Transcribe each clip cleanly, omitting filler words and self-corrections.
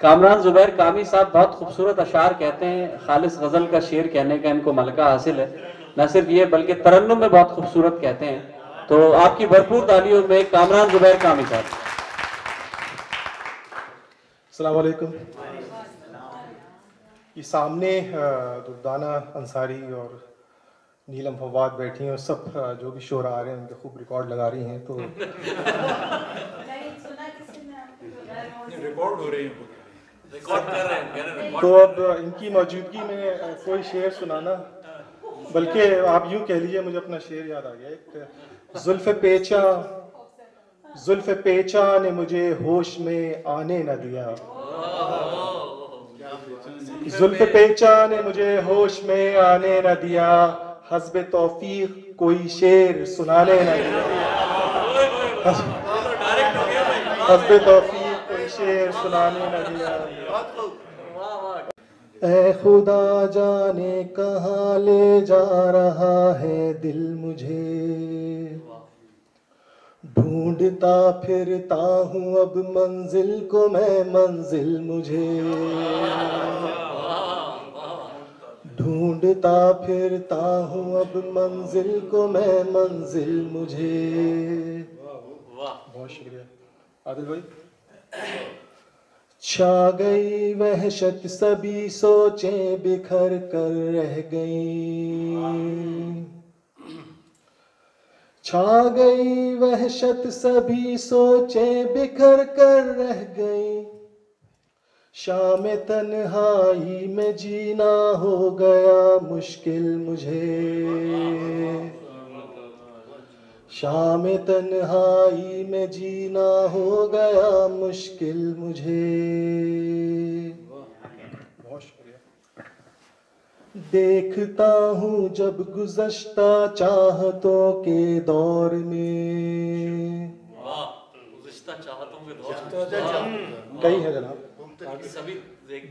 कामरान जुबैर कामी साहब बहुत खूबसूरत अशार कहते हैं, खालिस गजल का शेर कहने का इनको मलका हासिल है। न सिर्फ ये बल्कि तरन्नुम में बहुत खूबसूरत कहते हैं। तो आपकी भरपूर तालियों में कामरान जुबैर कामी साहब। अस्सलाम वालेकुम। ये सामने दुर्दाना अंसारी और नीलम फवाद बैठी हैं और सब जो भी शोर आ रहे हैं उनके खूब रिकॉर्ड लगा रही हैं। तो रिकॉर्ड हो रही है, रिकॉर्ड कर रहे हैं। तो अब इनकी मौजूदगी में कोई शेर सुनाना, बल्कि आप यूँ कह लीजिए, मुझे अपना शेर याद आ गया। एक जुल्फ़े पेचा ने मुझे होश में आने न दिया, जुल्फ़े पेचा ने मुझे होश में आने न दिया, हस्बे तौफीक कोई शेर सुनाने न दिया, हस्बे तौफीक कोई शेर सुनाने न दिया। ऐ खुदा जाने कहाँ ले जा रहा है दिल मुझे, ढूंढता फिरता हूँ अब मंजिल को मैं, मंजिल मुझे ढूंढता फिरता हूँ अब मंजिल को मैं, मंजिल मुझे। बहुत शुक्रिया आदिल भाई। छा गई वहशत सभी सोचें बिखर कर रह गई, छा गई वहशत सभी सोचें बिखर कर रह गई, शाम तन्हाई में जीना हो गया मुश्किल मुझे, शाम तन्हाई में जीना हो गया मुश्किल मुझे। बहुत शुक्रिया। देखता हूँ जब गुज़श्ता चाहतों के दौर में, गुज़श्ता चाहतों के दौर कई है जनाब,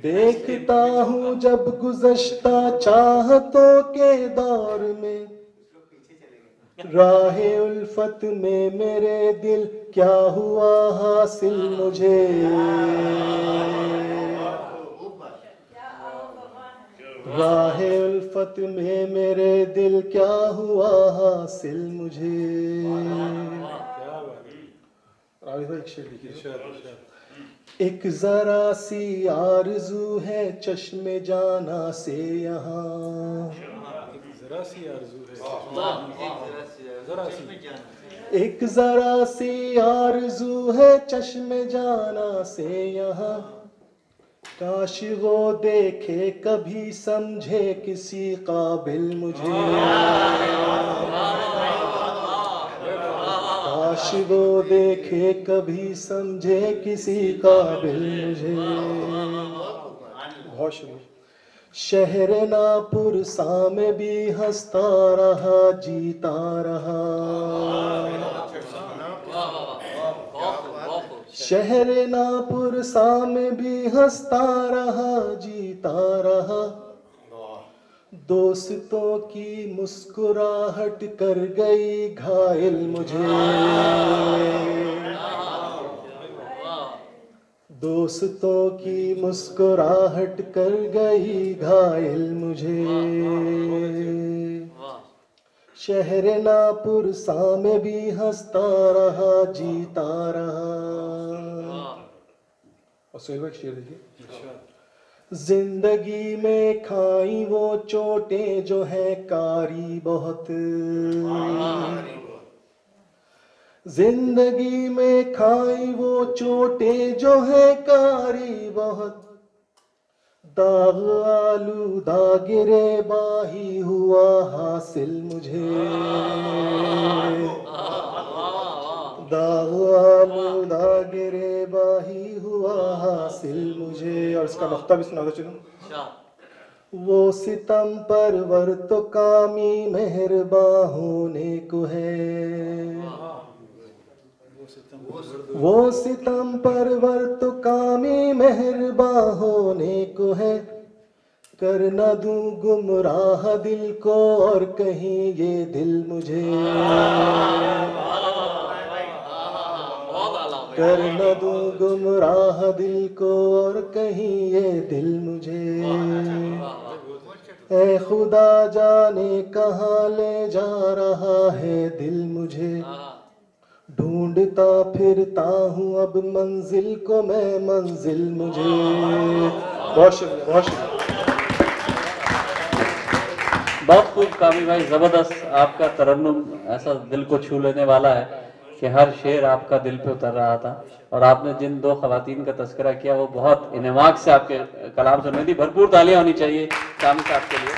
देखता हूँ जब गुज़श्ता चाहतों के दौर में, राहे उल्फत में मेरे दिल क्या हुआ हासिल मुझे, राहे उल्फत में मेरे दिल क्या हुआ हासिल मुझे। एक जरा सी आरज़ू है चश्मे जाना से यहाँ, जरा सी आरज़ू है, एक जरा सी आरज़ू है चश्मे जाना से यहाँ, काश वो देखे कभी समझे किसी काबिल मुझे, काश वो देखे कभी समझे किसी काबिल मुझे। बहुत शुक्रिया। शहर नापुर सामे भी हंसता रहा जीता रहा, शहर नापुर सामे भी हंसता रहा जीता रहा, दोस्तों की मुस्कुराहट कर गई घायल मुझे, दोस्तों की मुस्कुराहट कर गई घायल मुझे, शहर नापुर सामे भी हंसता रहा जीता रहा। और सोहेल भाई शेर देखिए। जिंदगी में खाई वो चोटें जो है कारी बहुत, जिंदगी में खाई वो चोटें जो है कारी बहुत, दाग आलूदा गिरे बाही हुआ हासिल मुझे, दाग आलूदा गिरे बाही हुआ हासिल मुझे। और इसका नुक्ता भी सुना दो चलो। वो सितम परवर तो कामी मेहरबां होने को है, वो सितम परवर तो कामी मेहरबां होने को है, कर न दूं गुमराह दिल को और कहीं ये दिल मुझे, कर न दूं गुमराह दिल को और कहीं ये दिल मुझे। ए खुदा जाने कहाँ ले जा रहा है दिल मुझे, ढूंढता फिरता हूँ अब मंजिल को मैं, मंजिल मुझे। बहुत शुक्रिया, बहुत शुक्रिया। बहुत खूब कामी भाई, जबरदस्त। आपका तरन्नुम ऐसा दिल को छू लेने वाला है कि हर शेर आपका दिल पे उतर रहा था। और आपने जिन दो खवातीन का तस्करा किया वो बहुत इनेमाक से आपके कलाम सुनने दी। भरपूर तालियां होनी चाहिए कामी साहब के लिए।